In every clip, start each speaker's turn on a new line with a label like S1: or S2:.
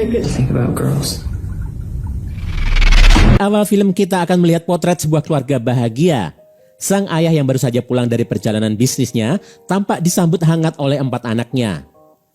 S1: think about girls.
S2: Awal film kita akan melihat potret sebuah keluarga bahagia. Sang ayah yang baru saja pulang dari perjalanan bisnisnya tampak disambut hangat oleh 4 anaknya.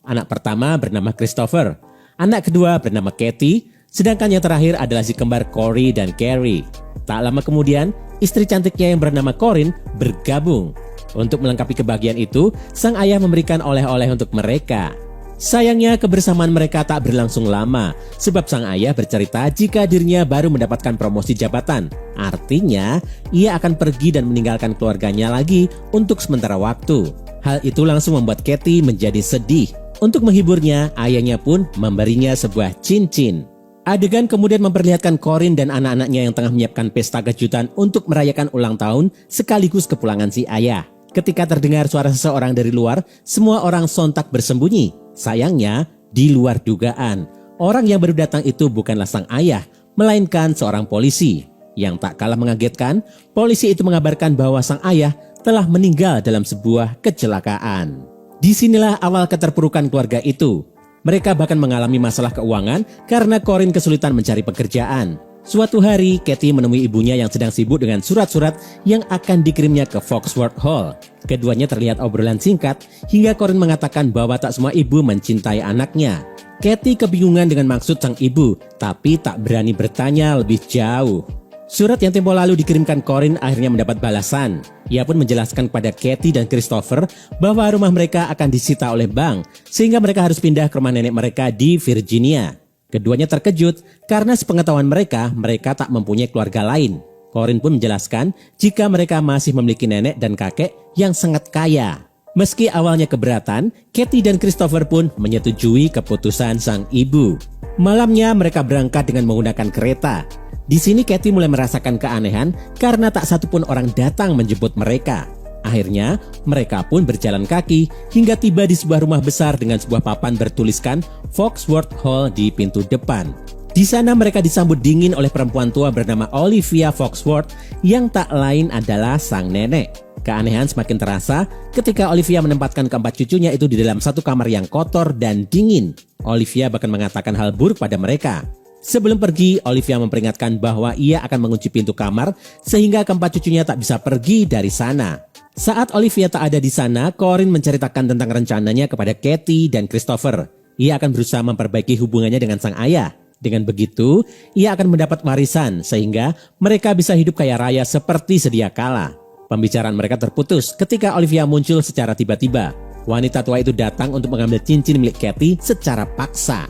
S2: Anak pertama bernama Christopher, anak kedua bernama Katie, sedangkan yang terakhir adalah si kembar Corey dan Carrie. Tak lama kemudian, istri cantiknya yang bernama Corinne bergabung. Untuk melengkapi kebahagiaan itu, sang ayah memberikan oleh-oleh untuk mereka. Sayangnya kebersamaan mereka tak berlangsung lama, sebab sang ayah bercerita jika dirinya baru mendapatkan promosi jabatan. Artinya, ia akan pergi dan meninggalkan keluarganya lagi untuk sementara waktu. Hal itu langsung membuat Katie menjadi sedih. Untuk menghiburnya, ayahnya pun memberinya sebuah cincin. Adegan kemudian memperlihatkan Corinne dan anak-anaknya yang tengah menyiapkan pesta kejutan untuk merayakan ulang tahun sekaligus kepulangan si ayah. Ketika terdengar suara seseorang dari luar, semua orang sontak bersembunyi. Sayangnya, di luar dugaan, orang yang baru datang itu bukanlah sang ayah, melainkan seorang polisi. Yang tak kalah mengagetkan, polisi itu mengabarkan bahwa sang ayah telah meninggal dalam sebuah kecelakaan. Disinilah awal keterpurukan keluarga itu. Mereka bahkan mengalami masalah keuangan karena Corinne kesulitan mencari pekerjaan. Suatu hari, Katie menemui ibunya yang sedang sibuk dengan surat-surat yang akan dikirimnya ke Foxworth Hall. Keduanya terlihat obrolan singkat hingga Corinne mengatakan bahwa tak semua ibu mencintai anaknya. Katie kebingungan dengan maksud sang ibu, tapi tak berani bertanya lebih jauh. Surat yang tempo lalu dikirimkan Corinne akhirnya mendapat balasan. Ia pun menjelaskan kepada Katie dan Christopher bahwa rumah mereka akan disita oleh bank, sehingga mereka harus pindah ke rumah nenek mereka di Virginia. Keduanya terkejut karena sepengetahuan mereka tak mempunyai keluarga lain. Corinne pun menjelaskan jika mereka masih memiliki nenek dan kakek yang sangat kaya. Meski awalnya keberatan, Katie dan Christopher pun menyetujui keputusan sang ibu. Malamnya mereka berangkat dengan menggunakan kereta. Di sini Katie mulai merasakan keanehan karena tak satupun orang datang menjemput mereka. Akhirnya, mereka pun berjalan kaki hingga tiba di sebuah rumah besar dengan sebuah papan bertuliskan Foxworth Hall di pintu depan. Di sana mereka disambut dingin oleh perempuan tua bernama Olivia Foxworth yang tak lain adalah sang nenek. Keanehan semakin terasa ketika Olivia menempatkan keempat cucunya itu di dalam satu kamar yang kotor dan dingin. Olivia bahkan mengatakan hal buruk pada mereka. Sebelum pergi, Olivia memperingatkan bahwa ia akan mengunci pintu kamar sehingga keempat cucunya tak bisa pergi dari sana. Saat Olivia tak ada di sana, Corinne menceritakan tentang rencananya kepada Katie dan Christopher. Ia akan berusaha memperbaiki hubungannya dengan sang ayah. Dengan begitu, ia akan mendapat warisan sehingga mereka bisa hidup kaya raya seperti sedia kala. Pembicaraan mereka terputus ketika Olivia muncul secara tiba-tiba. Wanita tua itu datang untuk mengambil cincin milik Katie secara paksa.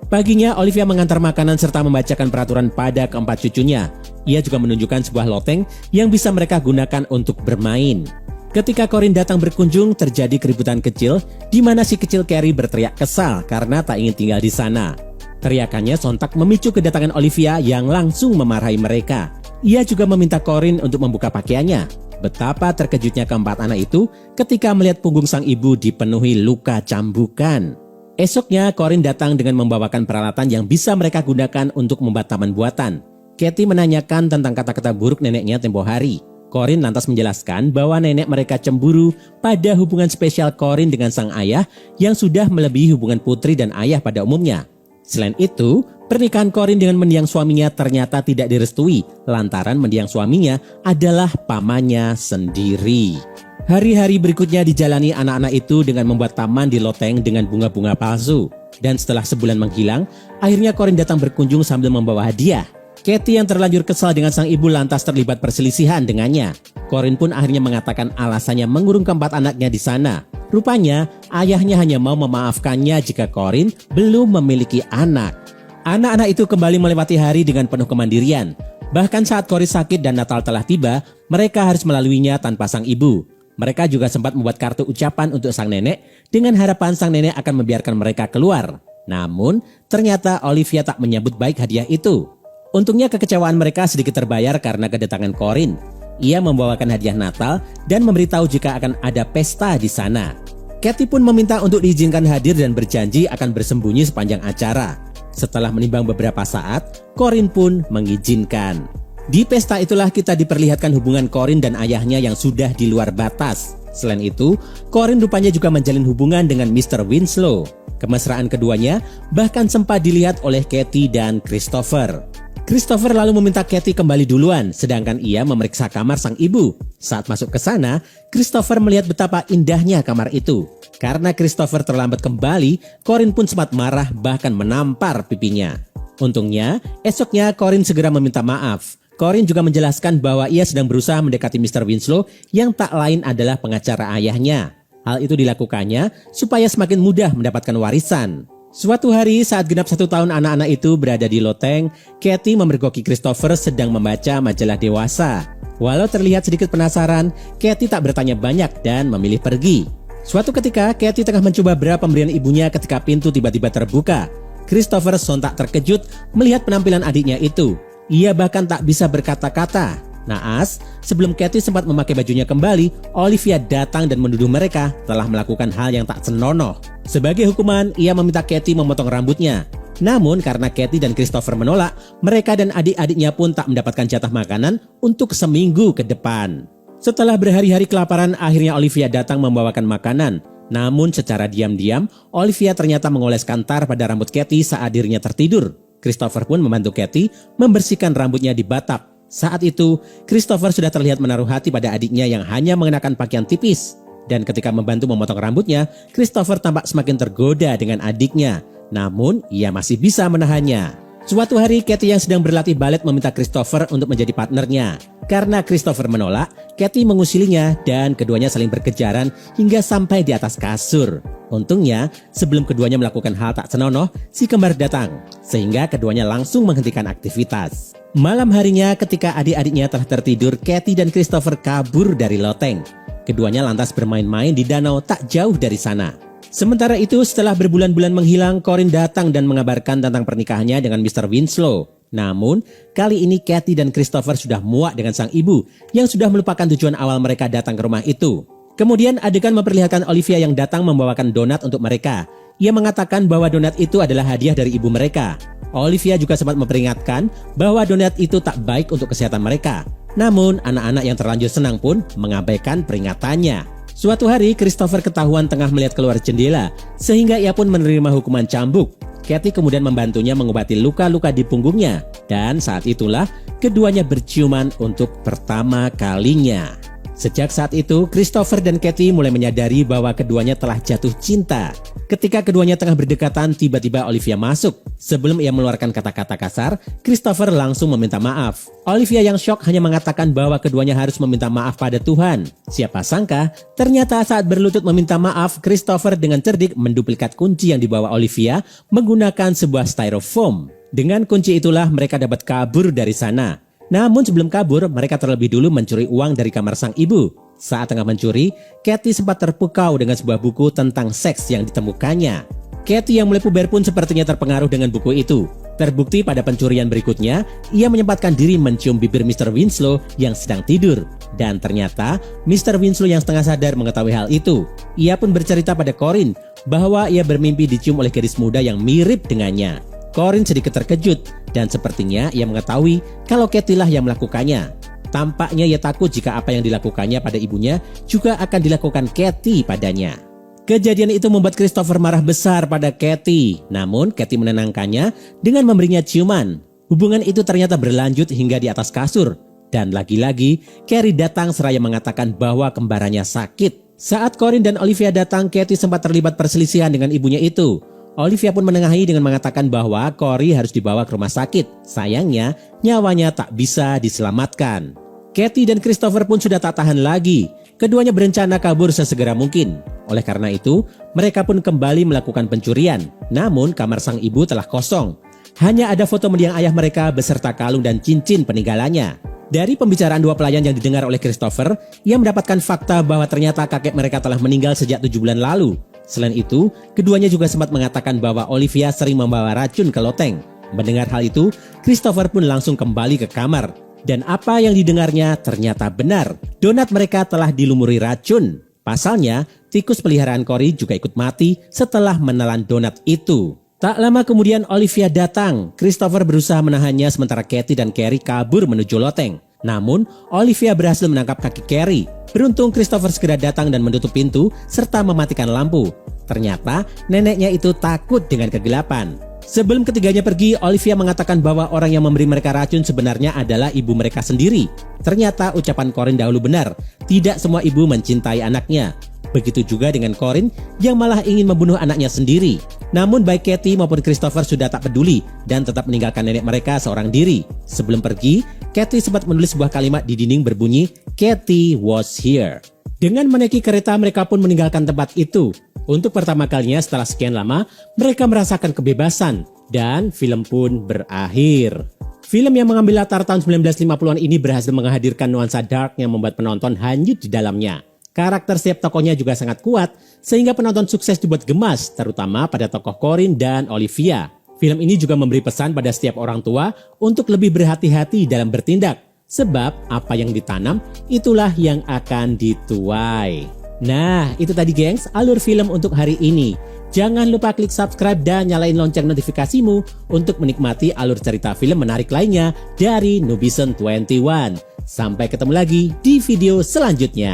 S2: Paginya, Olivia mengantar makanan serta membacakan peraturan pada keempat cucunya. Ia juga menunjukkan sebuah loteng yang bisa mereka gunakan untuk bermain. Ketika Corinne datang berkunjung, terjadi keributan kecil di mana si kecil Carrie berteriak kesal karena tak ingin tinggal di sana. Teriakannya sontak memicu kedatangan Olivia yang langsung memarahi mereka. Ia juga meminta Corinne untuk membuka pakaiannya. Betapa terkejutnya keempat anak itu ketika melihat punggung sang ibu dipenuhi luka cambukan. Esoknya, Corinne datang dengan membawakan peralatan yang bisa mereka gunakan untuk membuat taman buatan. Katie menanyakan tentang kata-kata buruk neneknya tempo hari. Corinne lantas menjelaskan bahwa nenek mereka cemburu pada hubungan spesial Corinne dengan sang ayah yang sudah melebihi hubungan putri dan ayah pada umumnya. Selain itu, pernikahan Corinne dengan mendiang suaminya ternyata tidak direstui lantaran mendiang suaminya adalah pamannya sendiri. Hari-hari berikutnya dijalani anak-anak itu dengan membuat taman di loteng dengan bunga-bunga palsu. Dan setelah sebulan menghilang, akhirnya Corinne datang berkunjung sambil membawa hadiah. Katie yang terlanjur kesal dengan sang ibu lantas terlibat perselisihan dengannya. Corinne pun akhirnya mengatakan alasannya mengurung keempat anaknya di sana. Rupanya, ayahnya hanya mau memaafkannya jika Corinne belum memiliki anak. Anak-anak itu kembali melewati hari dengan penuh kemandirian. Bahkan saat Corinne sakit dan Natal telah tiba, mereka harus melaluinya tanpa sang ibu. Mereka juga sempat membuat kartu ucapan untuk sang nenek dengan harapan sang nenek akan membiarkan mereka keluar. Namun, ternyata Olivia tak menyambut baik hadiah itu. Untungnya kekecewaan mereka sedikit terbayar karena kedatangan Corinne. Ia membawakan hadiah Natal dan memberitahu jika akan ada pesta di sana. Katie pun meminta untuk diizinkan hadir dan berjanji akan bersembunyi sepanjang acara. Setelah menimbang beberapa saat, Corinne pun mengizinkan. Di pesta itulah kita diperlihatkan hubungan Corinne dan ayahnya yang sudah di luar batas. Selain itu, Corinne rupanya juga menjalin hubungan dengan Mr. Winslow. Kemesraan keduanya bahkan sempat dilihat oleh Kathy dan Christopher. Christopher lalu meminta Kathy kembali duluan, sedangkan ia memeriksa kamar sang ibu. Saat masuk ke sana, Christopher melihat betapa indahnya kamar itu. Karena Christopher terlambat kembali, Corinne pun sempat marah bahkan menampar pipinya. Untungnya, esoknya Corinne segera meminta maaf. Corinne juga menjelaskan bahwa ia sedang berusaha mendekati Mr. Winslow yang tak lain adalah pengacara ayahnya. Hal itu dilakukannya supaya semakin mudah mendapatkan warisan. Suatu hari saat genap 1 tahun anak-anak itu berada di loteng, Kathy memergoki Christopher sedang membaca majalah dewasa. Walau terlihat sedikit penasaran, Kathy tak bertanya banyak dan memilih pergi. Suatu ketika, Kathy tengah mencoba bra pemberian ibunya ketika pintu tiba-tiba terbuka. Christopher sontak terkejut melihat penampilan adiknya itu. Ia bahkan tak bisa berkata-kata. Naas, sebelum Kathy sempat memakai bajunya kembali, Olivia datang dan menuduh mereka telah melakukan hal yang tak senonoh. Sebagai hukuman, ia meminta Kathy memotong rambutnya. Namun karena Kathy dan Christopher menolak, mereka dan adik-adiknya pun tak mendapatkan jatah makanan untuk seminggu ke depan. Setelah berhari-hari kelaparan, akhirnya Olivia datang membawakan makanan. Namun secara diam-diam, Olivia ternyata mengoleskan tar pada rambut Kathy saat dirinya tertidur. Christopher pun membantu Kathy membersihkan rambutnya di batap. Saat itu, Christopher sudah terlihat menaruh hati pada adiknya yang hanya mengenakan pakaian tipis. Dan ketika membantu memotong rambutnya, Christopher tampak semakin tergoda dengan adiknya. Namun, ia masih bisa menahannya. Suatu hari, Kathy yang sedang berlatih balet meminta Christopher untuk menjadi partnernya. Karena Christopher menolak, Kathy mengusilinya dan keduanya saling berkejaran hingga sampai di atas kasur. Untungnya, sebelum keduanya melakukan hal tak senonoh, si kembar datang. Sehingga keduanya langsung menghentikan aktivitas. Malam harinya ketika adik-adiknya telah tertidur, Kathy dan Christopher kabur dari loteng. Keduanya lantas bermain-main di danau tak jauh dari sana. Sementara itu, setelah berbulan-bulan menghilang, Corinne datang dan mengabarkan tentang pernikahannya dengan Mr. Winslow. Namun, kali ini Kathy dan Christopher sudah muak dengan sang ibu yang sudah melupakan tujuan awal mereka datang ke rumah itu. Kemudian adegan memperlihatkan Olivia yang datang membawakan donat untuk mereka. Ia mengatakan bahwa donat itu adalah hadiah dari ibu mereka. Olivia juga sempat memperingatkan bahwa donat itu tak baik untuk kesehatan mereka. Namun, anak-anak yang terlanjur senang pun mengabaikan peringatannya. Suatu hari, Christopher ketahuan tengah melihat keluar jendela, sehingga ia pun menerima hukuman cambuk. Kathy kemudian membantunya mengobati luka-luka di punggungnya. Dan saat itulah, keduanya berciuman untuk pertama kalinya. Sejak saat itu, Christopher dan Kathy mulai menyadari bahwa keduanya telah jatuh cinta. Ketika keduanya tengah berdekatan, tiba-tiba Olivia masuk. Sebelum ia mengeluarkan kata-kata kasar, Christopher langsung meminta maaf. Olivia yang syok hanya mengatakan bahwa keduanya harus meminta maaf pada Tuhan. Siapa sangka, ternyata saat berlutut meminta maaf, Christopher dengan cerdik menduplikat kunci yang dibawa Olivia menggunakan sebuah styrofoam. Dengan kunci itulah mereka dapat kabur dari sana. Namun sebelum kabur, mereka terlebih dulu mencuri uang dari kamar sang ibu. Saat tengah mencuri, Kathy sempat terpukau dengan sebuah buku tentang seks yang ditemukannya. Kathy yang mulai puber pun sepertinya terpengaruh dengan buku itu. Terbukti pada pencurian berikutnya, ia menyempatkan diri mencium bibir Mr. Winslow yang sedang tidur. Dan ternyata, Mr. Winslow yang setengah sadar mengetahui hal itu. Ia pun bercerita pada Corinne bahwa ia bermimpi dicium oleh gadis muda yang mirip dengannya. Corinne sedikit terkejut dan sepertinya ia mengetahui kalau Kathy lah yang melakukannya. Tampaknya ia takut jika apa yang dilakukannya pada ibunya juga akan dilakukan Kathy padanya. Kejadian itu membuat Christopher marah besar pada Kathy. Namun Kathy menenangkannya dengan memberinya ciuman. Hubungan itu ternyata berlanjut hingga di atas kasur. Dan lagi-lagi Carrie datang seraya mengatakan bahwa kembarannya sakit. Saat Corinne dan Olivia datang, Kathy sempat terlibat perselisihan dengan ibunya itu. Olivia pun menengahi dengan mengatakan bahwa Corey harus dibawa ke rumah sakit. Sayangnya, nyawanya tak bisa diselamatkan. Kathy dan Christopher pun sudah tak tahan lagi. Keduanya berencana kabur sesegera mungkin. Oleh karena itu, mereka pun kembali melakukan pencurian. Namun, kamar sang ibu telah kosong. Hanya ada foto mendiang ayah mereka beserta kalung dan cincin peninggalannya. Dari pembicaraan dua pelayan yang didengar oleh Christopher, ia mendapatkan fakta bahwa ternyata kakek mereka telah meninggal sejak 7 bulan lalu. Selain itu, keduanya juga sempat mengatakan bahwa Olivia sering membawa racun ke loteng. Mendengar hal itu, Christopher pun langsung kembali ke kamar. Dan apa yang didengarnya ternyata benar. Donat mereka telah dilumuri racun. Pasalnya, tikus peliharaan Corey juga ikut mati setelah menelan donat itu. Tak lama kemudian Olivia datang. Christopher berusaha menahannya sementara Kathy dan Carrie kabur menuju loteng. Namun, Olivia berhasil menangkap kaki Carrie. Beruntung Christopher segera datang dan menutup pintu serta mematikan lampu. Ternyata neneknya itu takut dengan kegelapan. Sebelum ketiganya pergi, Olivia mengatakan bahwa orang yang memberi mereka racun sebenarnya adalah ibu mereka sendiri. Ternyata ucapan Corin dahulu benar, tidak semua ibu mencintai anaknya. Begitu juga dengan Corin yang malah ingin membunuh anaknya sendiri. Namun baik Katie maupun Christopher sudah tak peduli dan tetap meninggalkan nenek mereka seorang diri. Sebelum pergi, Katie sempat menulis sebuah kalimat di dinding berbunyi, "Katie was here." Dengan menaiki kereta, mereka pun meninggalkan tempat itu. Untuk pertama kalinya setelah sekian lama, mereka merasakan kebebasan dan film pun berakhir. Film yang mengambil latar tahun 1950-an ini berhasil menghadirkan nuansa dark yang membuat penonton hanyut di dalamnya. Karakter setiap tokohnya juga sangat kuat, sehingga penonton sukses dibuat gemas, terutama pada tokoh Corin dan Olivia. Film ini juga memberi pesan pada setiap orang tua untuk lebih berhati-hati dalam bertindak, sebab apa yang ditanam, itulah yang akan dituai. Nah, itu tadi gengs, alur film untuk hari ini. Jangan lupa klik subscribe dan nyalain lonceng notifikasimu untuk menikmati alur cerita film menarik lainnya dari Nubison 21. Sampai ketemu lagi di video selanjutnya.